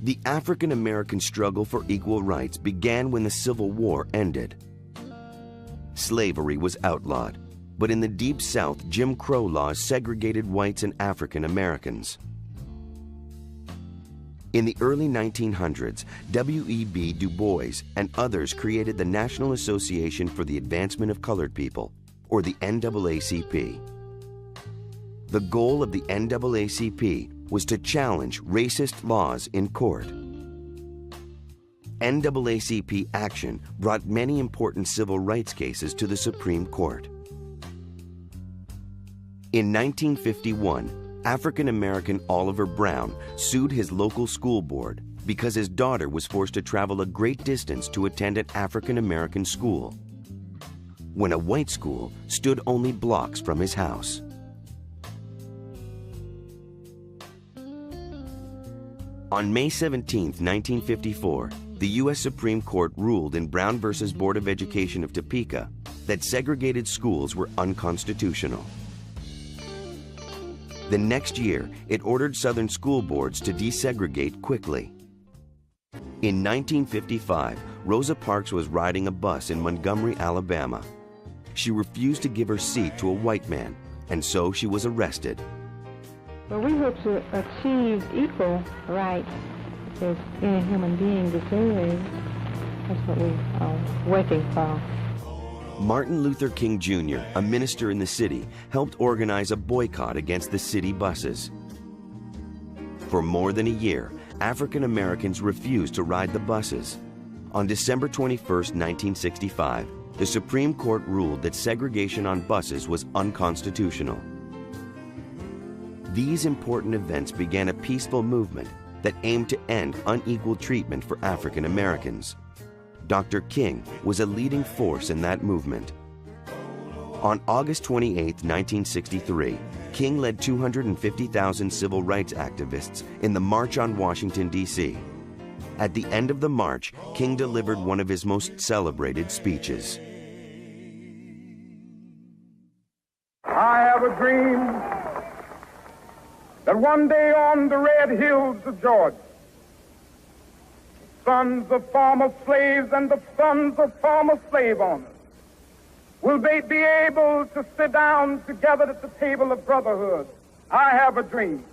The African American struggle for equal rights began when the Civil War ended. Slavery was outlawed, but in the Deep South, Jim Crow laws segregated whites and African Americans. In the early 1900s, W.E.B. Du Bois and others created the National Association for the Advancement of Colored People, or the NAACP. The goal of the NAACP was to challenge racist laws in court. NAACP action brought many important civil rights cases to the Supreme Court. In 1951, African-American Oliver Brown sued his local school board because his daughter was forced to travel a great distance to attend an African-American school, when a white school stood only blocks from his house. On May 17, 1954, the U.S. Supreme Court ruled in Brown v. Board of Education of Topeka that segregated schools were unconstitutional. The next year, it ordered Southern school boards to desegregate quickly. In 1955, Rosa Parks was riding a bus in Montgomery, Alabama. She refused to give her seat to a white man, and so she was arrested. Well, we hope to achieve equal rights as any human being deserves. That's what we are working for. Martin Luther King Jr., a minister in the city, helped organize a boycott against the city buses. For more than a year, African Americans refused to ride the buses. On December 21, 1965, the Supreme Court ruled that segregation on buses was unconstitutional. These important events began a peaceful movement that aimed to end unequal treatment for African Americans. Dr. King was a leading force in that movement. On August 28, 1963, King led 250,000 civil rights activists in the March on Washington, D.C. At the end of the march, King delivered one of his most celebrated speeches. I have a dream that one day on the red hills of Georgia, sons of former slaves and the sons of former slave owners will they be able to sit down together at the table of brotherhood. I have a dream.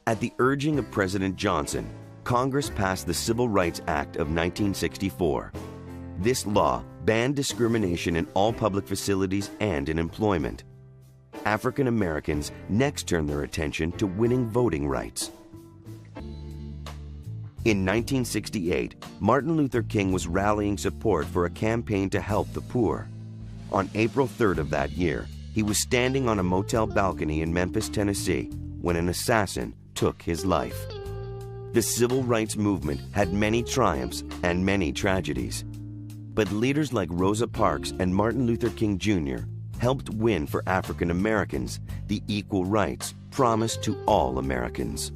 At the urging of President Johnson, Congress passed the Civil Rights Act of 1964. This law banned discrimination in all public facilities and in employment. African Americans next turned their attention to winning voting rights. In 1968, Martin Luther King was rallying support for a campaign to help the poor. On April 3rd of that year, he was standing on a motel balcony in Memphis, Tennessee, when an assassin took his life. The civil rights movement had many triumphs and many tragedies. But leaders like Rosa Parks and Martin Luther King Jr. helped win for African Americans the equal rights promised to all Americans.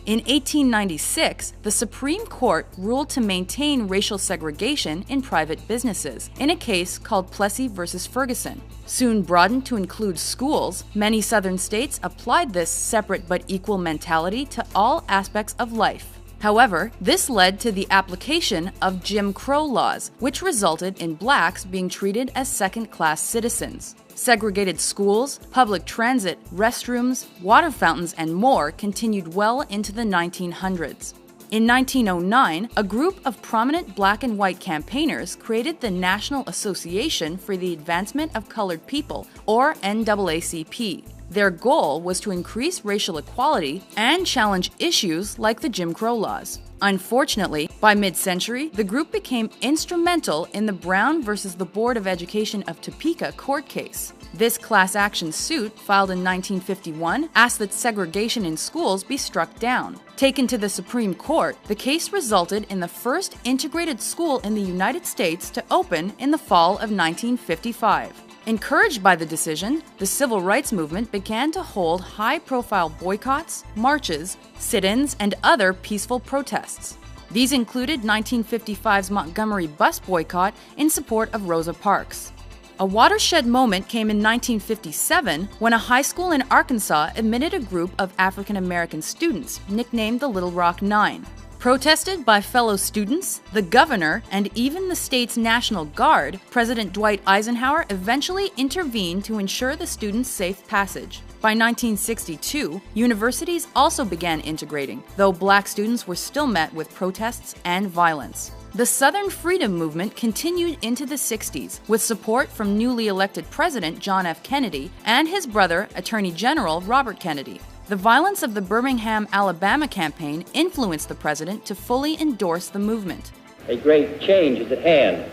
In 1896, the Supreme Court ruled to maintain racial segregation in private businesses in a case called Plessy v. Ferguson. Soon broadened to include schools, many southern states applied this separate but equal mentality to all aspects of life. However, this led to the application of Jim Crow laws, which resulted in blacks being treated as second-class citizens. Segregated schools, public transit, restrooms, water fountains, and more continued well into the 1900s. In 1909, a group of prominent black and white campaigners created the National Association for the Advancement of Colored People, or NAACP. Their goal was to increase racial equality and challenge issues like the Jim Crow laws. Unfortunately, by mid-century, the group became instrumental in the Brown versus the Board of Education of Topeka court case. This class action suit, filed in 1951, asked that segregation in schools be struck down. Taken to the Supreme Court, the case resulted in the first integrated school in the United States to open in the fall of 1955. Encouraged by the decision, the civil rights movement began to hold high-profile boycotts, marches, sit-ins, and other peaceful protests. These included 1955's Montgomery bus boycott in support of Rosa Parks. A watershed moment came in 1957 when a high school in Arkansas admitted a group of African American students, nicknamed the Little Rock Nine. Protested by fellow students, the governor, and even the state's National Guard, President Dwight Eisenhower eventually intervened to ensure the students' safe passage. By 1962, universities also began integrating, though black students were still met with protests and violence. The Southern Freedom Movement continued into the 60s, with support from newly elected President John F. Kennedy and his brother, Attorney General Robert Kennedy. The violence of the Birmingham, Alabama campaign influenced the president to fully endorse the movement. A great change is at hand,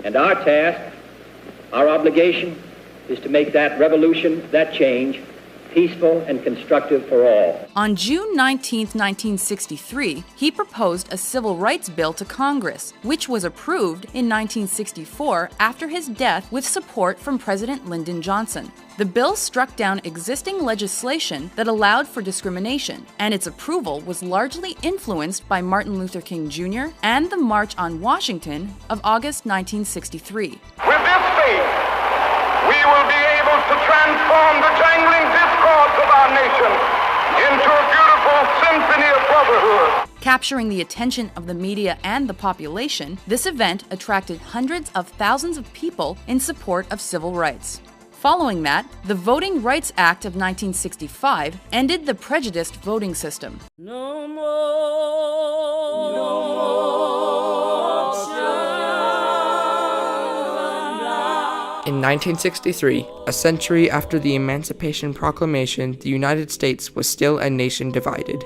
and our task, our obligation, is to make that revolution, that change, peaceful and constructive for all. On June 19, 1963, he proposed a civil rights bill to Congress, which was approved in 1964 after his death with support from President Lyndon Johnson. The bill struck down existing legislation that allowed for discrimination, and its approval was largely influenced by Martin Luther King Jr. and the March on Washington of August 1963. With this faith, we will be able to transform the jangling discords of our nation into a beautiful symphony of brotherhood. Capturing the attention of the media and the population, this event attracted hundreds of thousands of people in support of civil rights. Following that, the Voting Rights Act of 1965 ended the prejudiced voting system. No more, no more In 1963, a century after the Emancipation Proclamation, the United States was still a nation divided.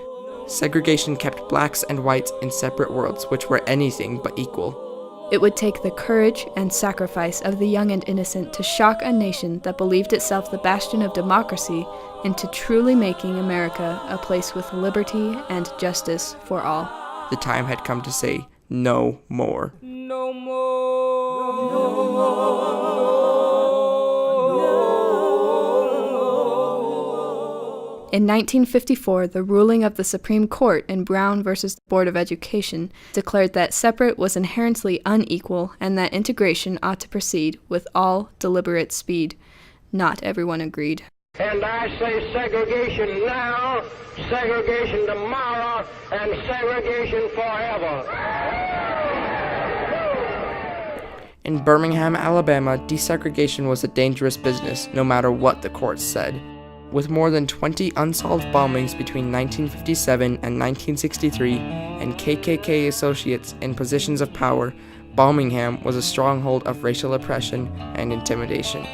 Segregation kept blacks and whites in separate worlds which were anything but equal. It would take the courage and sacrifice of the young and innocent to shock a nation that believed itself the bastion of democracy into truly making America a place with liberty and justice for all. The time had come to say no more. no more, no more. In 1954, the ruling of the Supreme Court in Brown versus the Board of Education declared that separate was inherently unequal and that integration ought to proceed with all deliberate speed. Not everyone agreed. And I say segregation now, segregation tomorrow, and segregation forever. In Birmingham, Alabama, desegregation was a dangerous business, no matter what the courts said. With more than 20 unsolved bombings between 1957 and 1963 and KKK associates in positions of power, Birmingham was a stronghold of racial oppression and intimidation.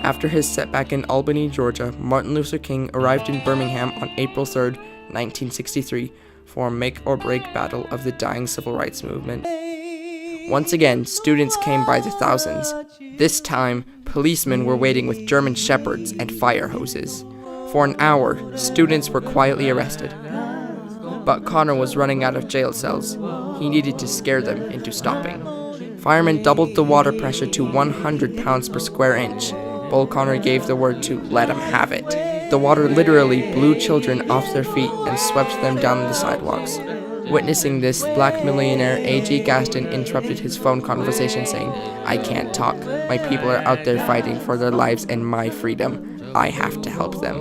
After his setback in Albany, Georgia, Martin Luther King arrived in Birmingham on April 3, 1963, for a make-or-break battle of the dying civil rights movement. Once again, students came by the thousands. This time, policemen were waiting with German shepherds and fire hoses. For an hour, students were quietly arrested. But Connor was running out of jail cells. He needed to scare them into stopping. Firemen doubled the water pressure to 100 pounds per square inch. Bull Connor gave the word to let him have it. The water literally blew children off their feet and swept them down the sidewalks. Witnessing this, black millionaire A.G. Gaston interrupted his phone conversation saying, "I can't talk. My people are out there fighting for their lives and my freedom. I have to help them."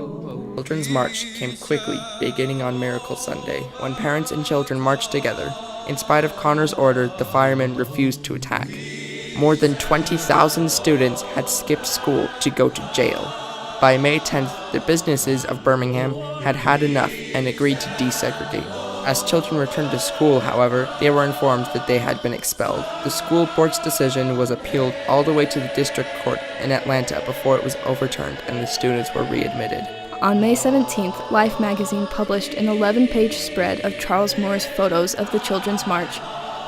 Children's March came quickly, beginning on Miracle Sunday, when parents and children marched together. In spite of Connor's order, the firemen refused to attack. More than 20,000 students had skipped school to go to jail. By May 10th, the businesses of Birmingham had had enough and agreed to desegregate. As children returned to school, however, they were informed that they had been expelled. The school board's decision was appealed all the way to the district court in Atlanta before it was overturned and the students were readmitted. On May 17th, Life magazine published an 11-page spread of Charles Moore's photos of the Children's March.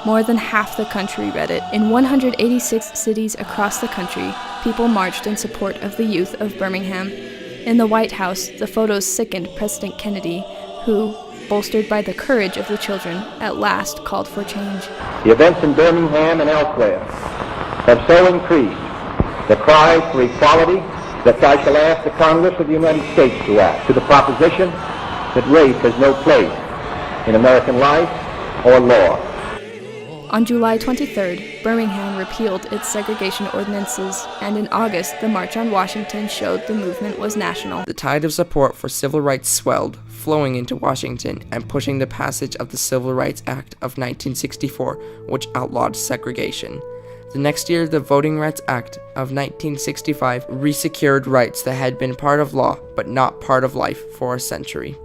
More than half the country read it. In 186 cities across the country, people marched in support of the youth of Birmingham. In the White House, the photos sickened President Kennedy, who, bolstered by the courage of the children, at last called for change. The events in Birmingham and elsewhere have so increased the cry for equality that I shall ask the Congress of the United States to act to the proposition that race has no place in American life or law. On July 23rd, Birmingham repealed its segregation ordinances, and in August, the March on Washington showed the movement was national. The tide of support for civil rights swelled, flowing into Washington and pushing the passage of the Civil Rights Act of 1964, which outlawed segregation. The next year, the Voting Rights Act of 1965 resecured rights that had been part of law but not part of life for a century.